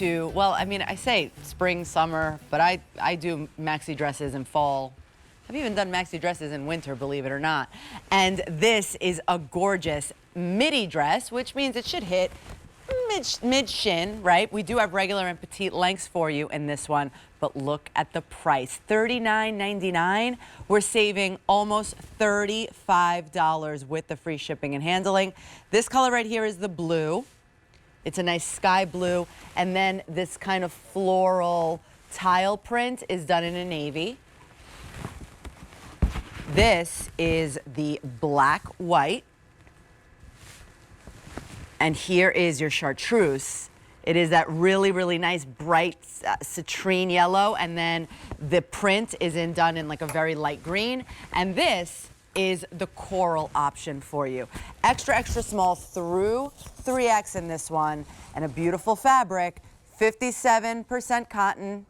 to, well, I mean, I say spring, summer, but I do maxi dresses in fall. I've even done maxi dresses in winter, believe it or not. And this is a gorgeous midi dress, which means it should hit mid-shin, right? We do have regular and petite lengths for you in this one, but look at the price, $39.99. We're saving almost $35 with the free shipping and handling. This color right here is the blue. It's a nice sky blue, and then this kind of floral tile print is done in a navy. This is the black white. And here is your chartreuse. It is that really, really nice bright citrine yellow, and then the print is done in like a very light green. And this is the coral option for you. Extra, extra small through 3X in this one, and a beautiful fabric, 57% cotton,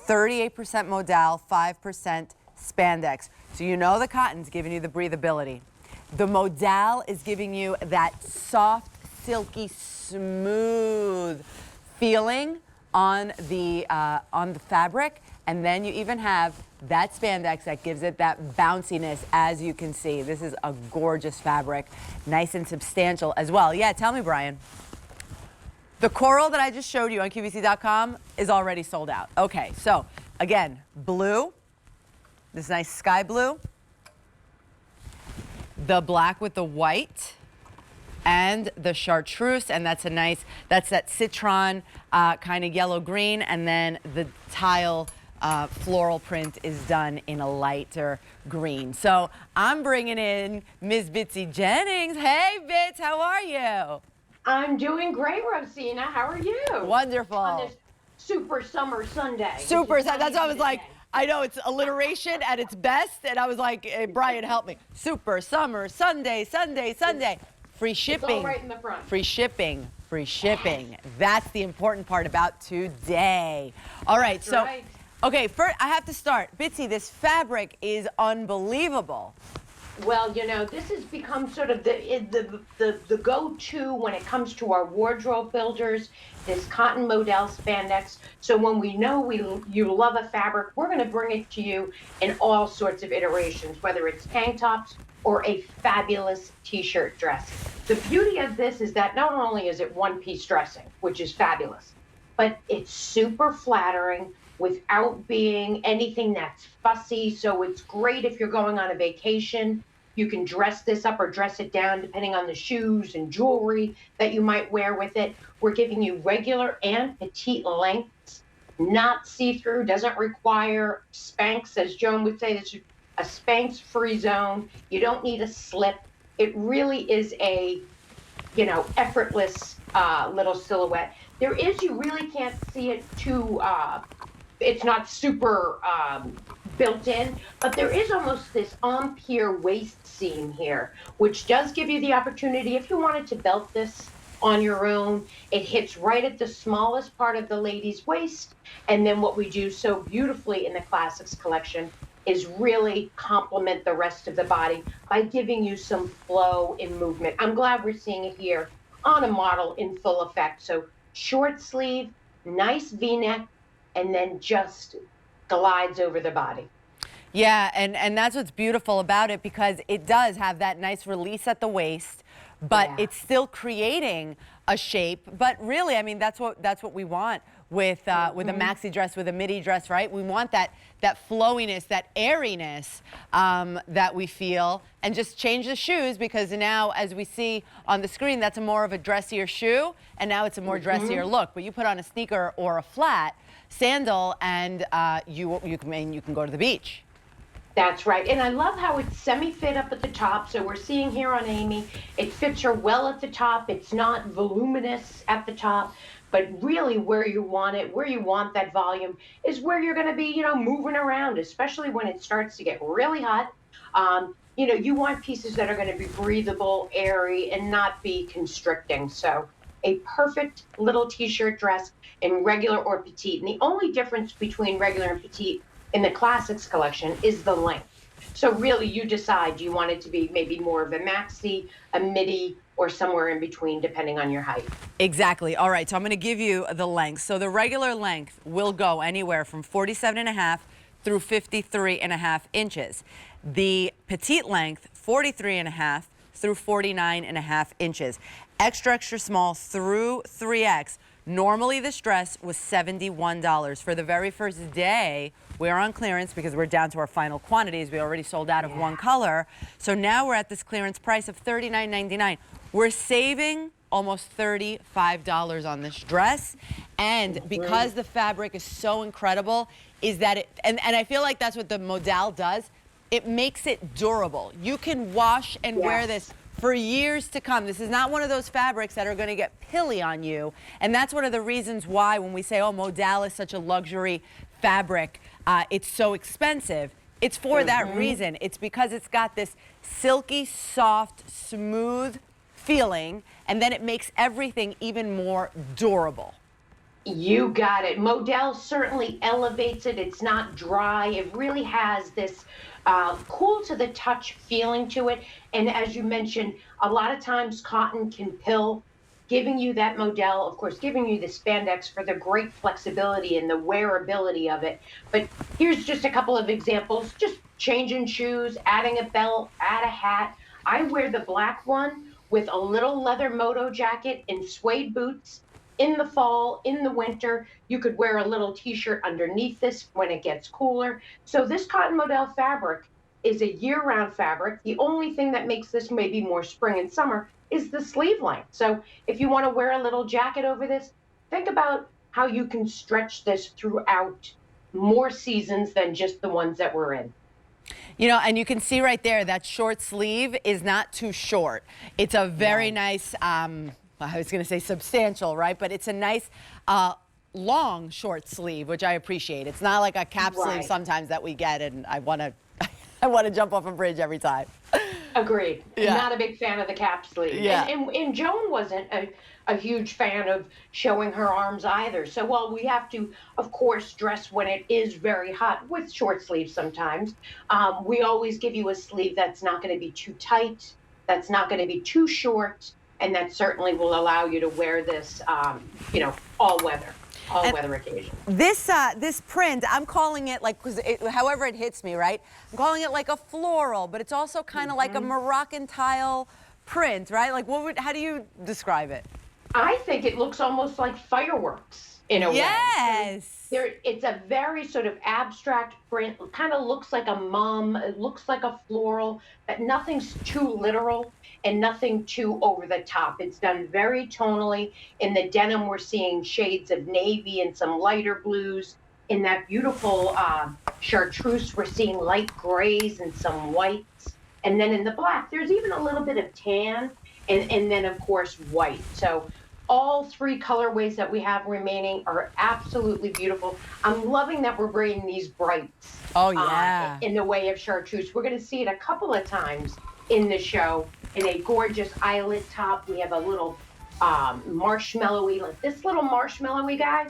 38% modal, 5% spandex. So you know the cotton's giving you the breathability. The modal is giving you that soft, silky, smooth feeling on the fabric, and then you even have that spandex that gives it that bounciness. As you can see, this is a gorgeous fabric, nice and substantial as well. Yeah, tell me, Brian. The coral that I just showed you on QVC.com is already sold out. Okay, so again, blue, this nice sky blue, the black with the white, and the chartreuse, and that's a nice, that's that citron kind of yellow green, and then the tile floral print is done in a lighter green. So I'm bringing in Ms. Bitsy Jennings. Hey, Bits, how are you? I'm doing great, Rosina. How are you? Wonderful. On this super summer Sunday. Super, that's what I was like. I know it's alliteration at its best, and I was like, hey, Brian, help me. Super summer Sunday, Sunday, Sunday. Free shipping. It's all right in the front. Free shipping. Free shipping. That's the important part about today. All right, That's so, right. Okay, first I have to start. Bitsy, this fabric is unbelievable. Well, you know, this has become sort of the go-to when it comes to our wardrobe builders, this cotton modal spandex. So when we know you love a fabric, we're going to bring it to you in all sorts of iterations, whether it's tank tops or a fabulous t-shirt dress. The beauty of this is that not only is it one-piece dressing, which is fabulous, but it's super flattering without being anything that's fussy. So it's great if you're going on a vacation. You can dress this up or dress it down depending on the shoes and jewelry that you might wear with it. We're giving you regular and petite lengths, not see-through, doesn't require Spanx, as Joan would say. This is a Spanx-free zone. You don't need a slip. It really is a, you know, effortless little silhouette. There is, you really can't see it too, it's not super built in, but there is almost this empire waist seam here, which does give you the opportunity, if you wanted to belt this on your own, it hits right at the smallest part of the lady's waist. And then what we do so beautifully in the Classics collection is really complement the rest of the body by giving you some flow in movement. I'm glad we're seeing it here on a model in full effect. So short sleeve, nice V-neck, and then just glides over the body. Yeah, and that's what's beautiful about it, because it does have that nice release at the waist, but it's still creating a shape. But really, I mean, that's what we want with a maxi dress, with a midi dress, right? We want that flowiness, that airiness that we feel, and just change the shoes, because now, as we see on the screen, that's more of a dressier shoe, and now it's a more dressier look. But you put on a sneaker or a flat sandal, and you can go to the beach. That's right. And I love how it's semi-fit up at the top. So we're seeing here on Amy, it fits her well at the top. It's not voluminous at the top, but really where you want it, where you want that volume is where you're going to be, you know, moving around, especially when it starts to get really hot. You know, you want pieces that are going to be breathable, airy, and not be constricting. So a perfect little t-shirt dress in regular or petite. And the only difference between regular and petite in the Classics collection is the length. So really you decide, do you want it to be maybe more of a maxi, a midi, or somewhere in between depending on your height. Exactly. All right, so I'm going to give you the length. So the regular length will go anywhere from 47.5 through 53.5 inches. The petite length, 43.5 through 49.5 inches. Extra, extra small through 3X. Normally this dress was $71. For the very first day, we're on clearance because we're down to our final quantities. We already sold out of one color. So now we're at this clearance price of $39.99. We're saving almost $35 on this dress. And because the fabric is so incredible, is that it, and I feel like that's what the modal does, it makes it durable. You can wash and wear this for years to come. This is not one of those fabrics that are going to get pilly on you. And that's one of the reasons why when we say, oh, modal is such a luxury fabric, it's so expensive. It's for that reason. It's because it's got this silky, soft, smooth feeling, and then it makes everything even more durable. You got it. Modal certainly elevates it. It's not dry. It really has this cool to the touch feeling to it. And as you mentioned, a lot of times cotton can pill, giving you that modal, of course, giving you the spandex for the great flexibility and the wearability of it. But here's just a couple of examples, just changing shoes, adding a belt, add a hat. I wear the black one with a little leather moto jacket and suede boots. In the fall, in the winter, you could wear a little t-shirt underneath this when it gets cooler. So this cotton modal fabric is a year-round fabric. The only thing that makes this maybe more spring and summer is the sleeve length. So if you want to wear a little jacket over this, think about how you can stretch this throughout more seasons than just the ones that we're in. You know, and you can see right there that short sleeve is not too short. It's a very nice, I was going to say substantial, right? But it's a nice long short sleeve, which I appreciate. It's not like a cap sleeve sometimes that we get, and I want to I want to jump off a bridge every time. Agreed. Not a big fan of the cap sleeve. And Joan wasn't a huge fan of showing her arms either. So while we have to, of course, dress when it is very hot with short sleeves sometimes, we always give you a sleeve that's not going to be too tight, that's not going to be too short, and that certainly will allow you to wear this, you know, all weather occasion. This print, I'm calling it like, however it hits me, right? I'm calling it like a floral, but it's also kind of like a Moroccan tile print, right? Like, how do you describe it? I think it looks almost like fireworks in a way. Yes. It's a very sort of abstract print. It kind of looks like a mum. It looks like a floral, but nothing's too literal and nothing too over the top. It's done very tonally. In the denim, we're seeing shades of navy and some lighter blues. In that beautiful chartreuse, we're seeing light grays and some whites. And then in the black, there's even a little bit of tan and then, of course, white. So all three colorways that we have remaining are absolutely beautiful. I'm loving that we're bringing these brights in the way of chartreuse. We're going to see it a couple of times in the show in a gorgeous eyelet top. We have a little marshmallowy, like this little marshmallowy guy.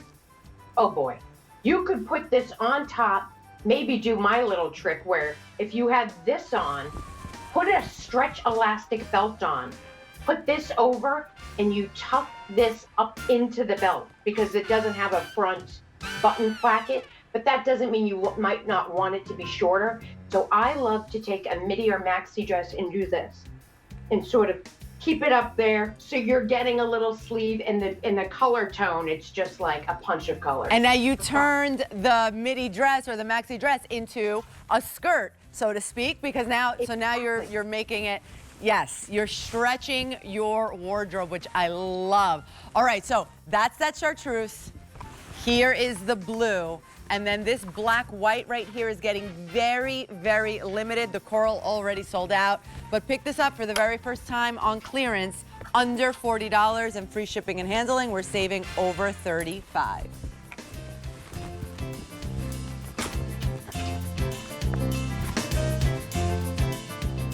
Oh boy, you could put this on top, maybe do my little trick where if you had this on, put a stretch elastic belt on, put this over, and you tuck this up into the belt because it doesn't have a front button placket, but that doesn't mean you might not want it to be shorter. So I love to take a midi or maxi dress and do this and sort of keep it up there so you're getting a little sleeve in the color tone. It's just like a punch of color. And now you turned the midi dress or the maxi dress into a skirt, so to speak, because now you're making it. Yes, you're stretching your wardrobe, which I love. All right, so that's that chartreuse. Here is the blue. And then this black white right here is getting very, very limited. The coral already sold out. But pick this up for the very first time on clearance, under $40 and free shipping and handling. We're saving over $35.